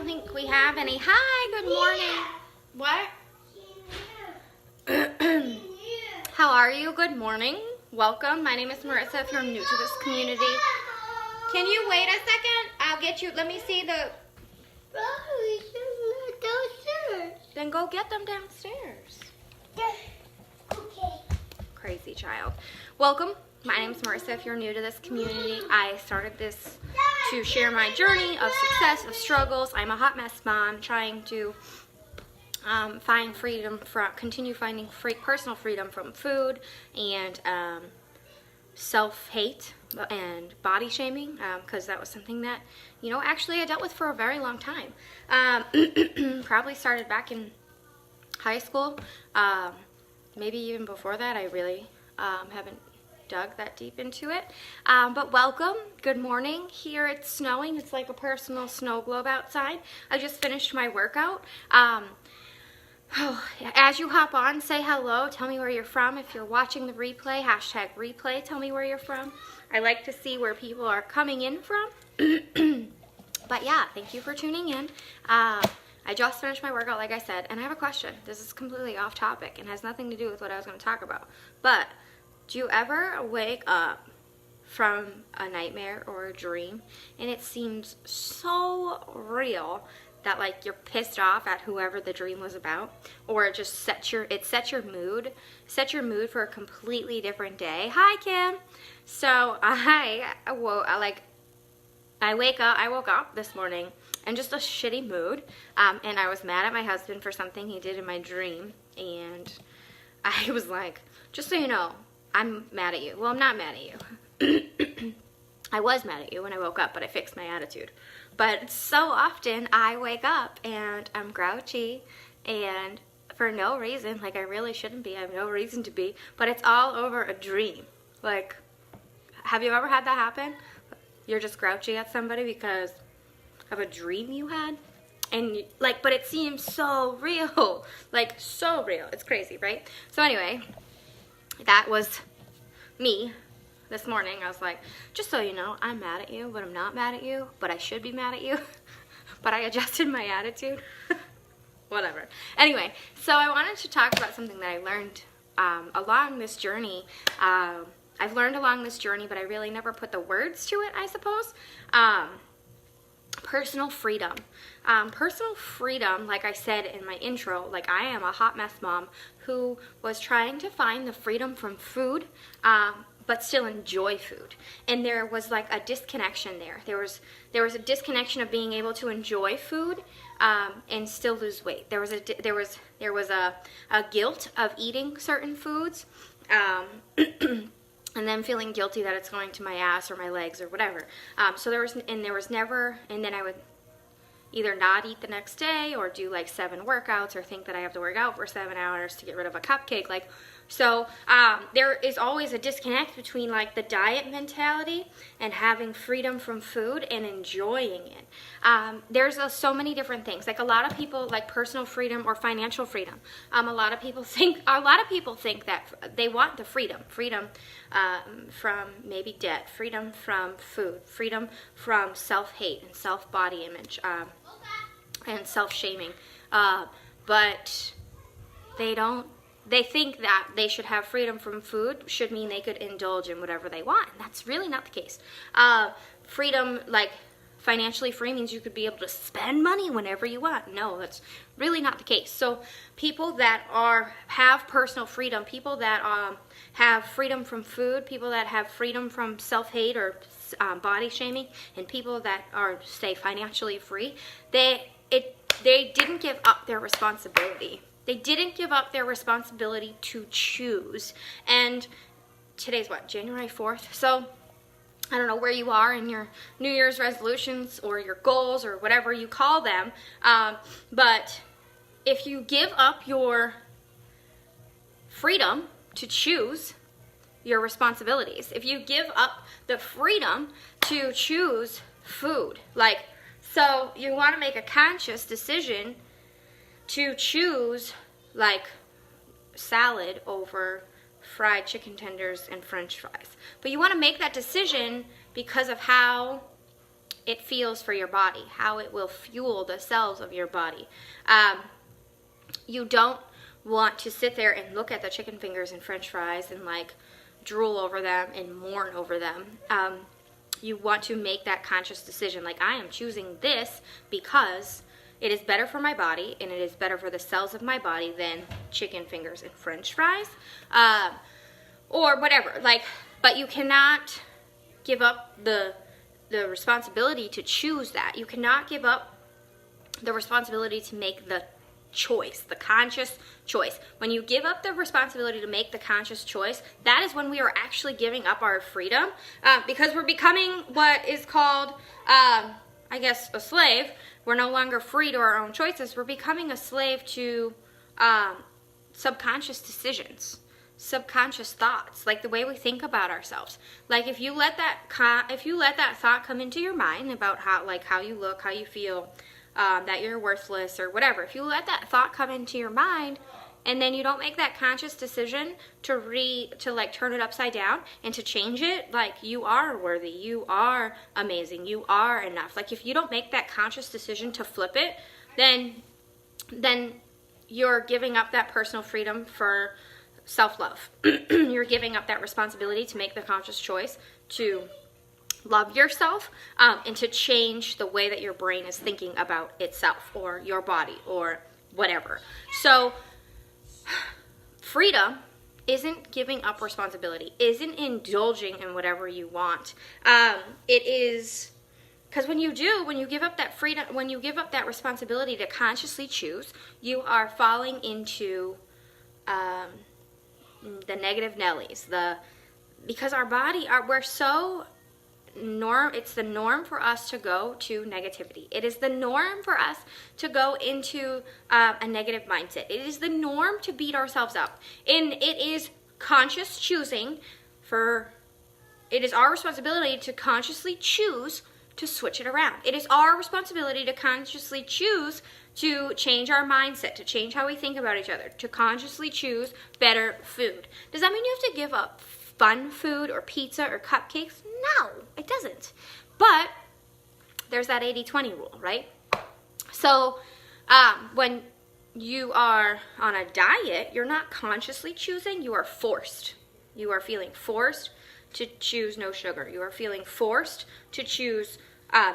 don't think we have any. Hi, good morning. What? How are you? Good morning. Welcome. My name is Marissa. If you're new to this community, can you wait a second? I'll get you. Let me see the. Then go get them downstairs. Okay. Crazy child. Welcome. My name is Marissa. If you're new to this community, I started this to share my journey of success, of struggles. I'm a hot mess mom trying to find freedom continue finding personal freedom from food and self-hate and body shaming, because that was something that, actually I dealt with for a very long time. Probably started back in high school, maybe even before that. I really haven't dug that deep into it, but welcome. Good morning. Here it's snowing. It's like a personal snow globe outside. I just finished my workout. As you hop on, say hello. Tell me where you're from. If you're watching the replay, #replay. Tell me where you're from. I like to see where people are coming in from. But yeah, thank you for tuning in. I just finished my workout, like I said, and I have a question. This is completely off topic and has nothing to do with what I was going to talk about. But do you ever wake up from a nightmare or a dream and it seems so real that like you're pissed off at whoever the dream was about, or it just sets your mood for a completely different day? Hi, Kim. So I woke up this morning in just a shitty mood, and I was mad at my husband for something he did in my dream, and I was like, just so you know, I'm mad at you. Well, I'm not mad at you. I was mad at you when I woke up, but I fixed my attitude. But so often I wake up and I'm grouchy and for no reason, like I really shouldn't be. I have no reason to be, but it's all over a dream. Like, have you ever had that happen? You're just grouchy at somebody because of a dream you had? And like, but it seems so real, like so real. It's crazy, right? So anyway, that was me this morning. I was like, just so you know, I'm mad at you, but I'm not mad at you, but I should be mad at you. But I adjusted my attitude. Whatever. Anyway, so I wanted to talk about something that I learned along this journey. I've learned along this journey, but I really never put the words to it, I suppose. Personal freedom. Personal freedom, like I said in my intro, like I am a hot mess mom who was trying to find the freedom from food, but still enjoy food. And there was like a disconnection there. There was a disconnection of being able to enjoy food and still lose weight. There was a guilt of eating certain foods. And then feeling guilty that it's going to my ass or my legs or whatever. So there was never, and then I would either not eat the next day or do like 7 workouts or think that I have to work out for 7 hours to get rid of a cupcake. Like, so there is always a disconnect between like the diet mentality and having freedom from food and enjoying it. There's so many different things. Like a lot of people like personal freedom or financial freedom. A lot of people think that they want the freedom from maybe debt, freedom from food, freedom from self-hate and self-body image, and self-shaming. But they don't. They think that they should have freedom from food should mean they could indulge in whatever they want. And that's really not the case. Freedom, like financially free, means you could be able to spend money whenever you want. No, that's really not the case. So people that have personal freedom, people that have freedom from food, people that have freedom from self-hate or body shaming, and people that are, say, financially free, they didn't give up their responsibility. They didn't give up their responsibility to choose. And today's what, January 4th? So I don't know where you are in your New Year's resolutions or your goals or whatever you call them. But if you give up your freedom to choose your responsibilities, if you give up the freedom to choose food, like, so you want to make a conscious decision to choose like salad over fried chicken tenders and french fries. But you want to make that decision because of how it feels for your body, how it will fuel the cells of your body. You don't want to sit there and look at the chicken fingers and french fries and like drool over them and mourn over them. You want to make that conscious decision, like, I am choosing this because it is better for my body and it is better for the cells of my body than chicken fingers and french fries, or whatever. Like, but you cannot give up the responsibility to choose that. You cannot give up the responsibility to make the choice, the conscious choice. When you give up the responsibility to make the conscious choice, that is when we are actually giving up our freedom, because we're becoming what is called, I guess, a slave. We're no longer free to our own choices. We're becoming a slave to subconscious decisions, subconscious thoughts, like the way we think about ourselves. Like if you let that thought come into your mind about how you look, how you feel, that you're worthless or whatever, if you let that thought come into your mind and then you don't make that conscious decision to like turn it upside down and to change it, like, you are worthy, you are amazing, you are enough. Like, if you don't make that conscious decision to flip it, then you're giving up that personal freedom for self-love. You're giving up that responsibility to make the conscious choice to love yourself, and to change the way that your brain is thinking about itself or your body or whatever. So freedom isn't giving up responsibility, isn't indulging in whatever you want. It is, because when you give up that freedom, when you give up that responsibility to consciously choose, you are falling into the negative Nellies. Because our body, we're so it's the norm for us to go to negativity. It is the norm for us to go into a negative mindset. It is the norm to beat ourselves up. And it is conscious choosing it is our responsibility to consciously choose to switch it around. It is our responsibility to consciously choose to change our mindset, to change how we think about each other, to consciously choose better food. Does that mean you have to give up fun food or pizza or cupcakes? No, it doesn't. But there's that 80-20 rule, right? So when you are on a diet, you're not consciously choosing, you are forced. You are feeling forced to choose no sugar. You are feeling forced to choose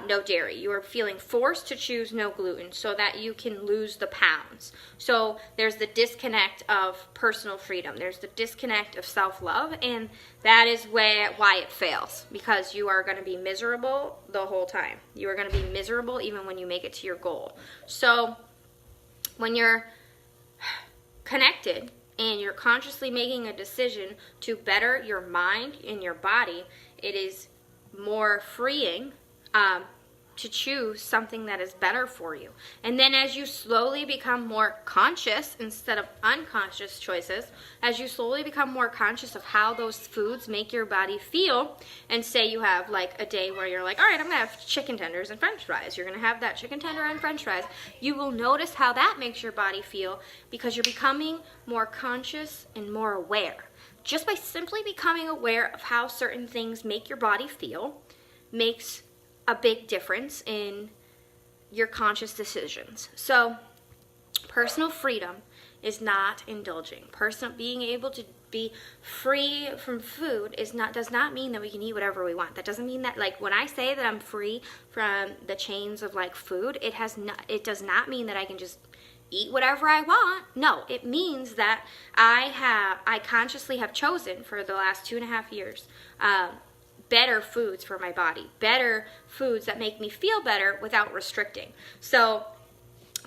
no dairy. You are feeling forced to choose no gluten so that you can lose the pounds. So there's the disconnect of personal freedom. There's the disconnect of self-love, and that is why it fails, because you are going to be miserable the whole time. You are going to be miserable even when you make it to your goal. So when you're connected and you're consciously making a decision to better your mind and your body, it is more freeing to choose something that is better for you. And then as you slowly become more conscious instead of unconscious choices, as you slowly become more conscious of how those foods make your body feel, and say you have like a day where you're like, all right, I'm gonna have chicken tenders and french fries. You're gonna have that chicken tender and french fries. You will notice how that makes your body feel, because you're becoming more conscious and more aware. Just by simply becoming aware of how certain things make your body feel makes a big difference in your conscious decisions. So personal freedom is not indulging. Being able to be free from food does not mean that we can eat whatever we want. That doesn't mean that, like, when I say that I'm free from the chains of like food, it does not mean that I can just eat whatever I want. No, it means that I consciously have chosen for the last 2.5 years better foods for my body, better foods that make me feel better without restricting. So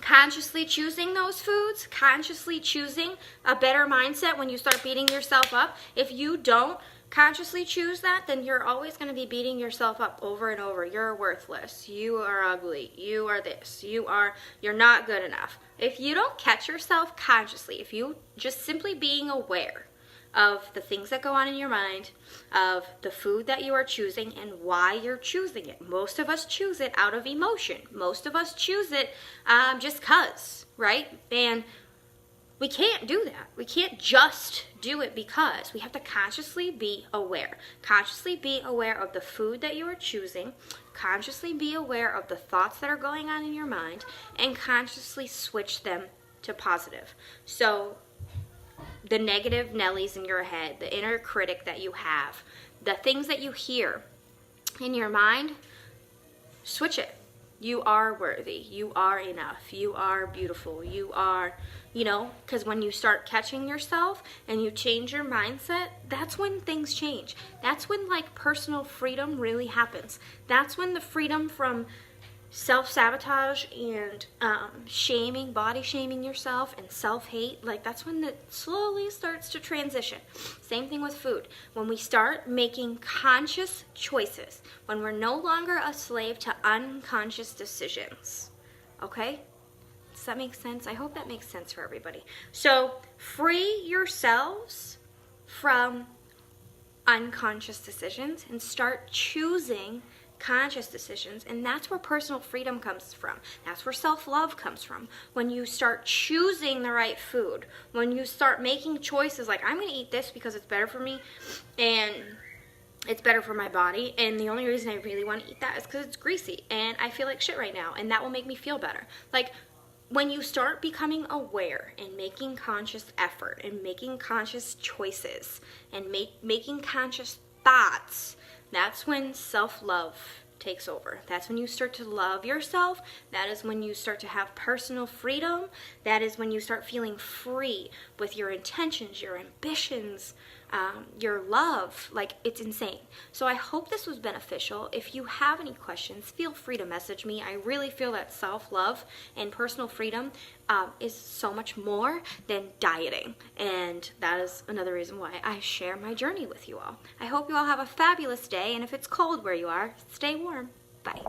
consciously choosing those foods, consciously choosing a better mindset when you start beating yourself up. If you don't consciously choose that, then you're always going to be beating yourself up over and over. You're worthless. You are ugly. You are this. You're not good enough. If you don't catch yourself consciously, if you just simply being aware of the things that go on in your mind, of the food that you are choosing and why you're choosing it. Most of us choose it out of emotion. Most of us choose it just 'cause, right? And we can't do that. We can't just do it because. We have to consciously be aware. Consciously be aware of the food that you are choosing. consciously be aware of the thoughts that are going on in your mind and consciously switch them to positive. So the negative Nellies in your head, the inner critic that you have, the things that you hear in your mind, switch it. You are worthy. You are enough. You are beautiful. You are, because when you start catching yourself and you change your mindset, that's when things change. That's when personal freedom really happens. That's when the freedom from self-sabotage and body shaming yourself and self-hate, that's when it slowly starts to transition. Same thing with food. When we start making conscious choices, when we're no longer a slave to unconscious decisions. Okay? Does that make sense? I hope that makes sense for everybody. So free yourselves from unconscious decisions and start choosing conscious decisions, and that's where personal freedom comes from. That's where self-love comes from. When you start choosing the right food, when you start making choices like, I'm going to eat this because it's better for me and it's better for my body, and the only reason I really want to eat that is because it's greasy and I feel like shit right now, and that will make me feel better. When you start becoming aware and making conscious effort and making conscious choices and making conscious thoughts, that's when self-love takes over. That's when you start to love yourself. That is when you start to have personal freedom. That is when you start feeling free with your intentions, your ambitions, your love. It's insane. So I hope this was beneficial. If you have any questions, feel free to message me. I really feel that self-love and personal freedom is so much more than dieting. And that is another reason why I share my journey with you all. I hope you all have a fabulous day. And if it's cold where you are, stay warm. Bye.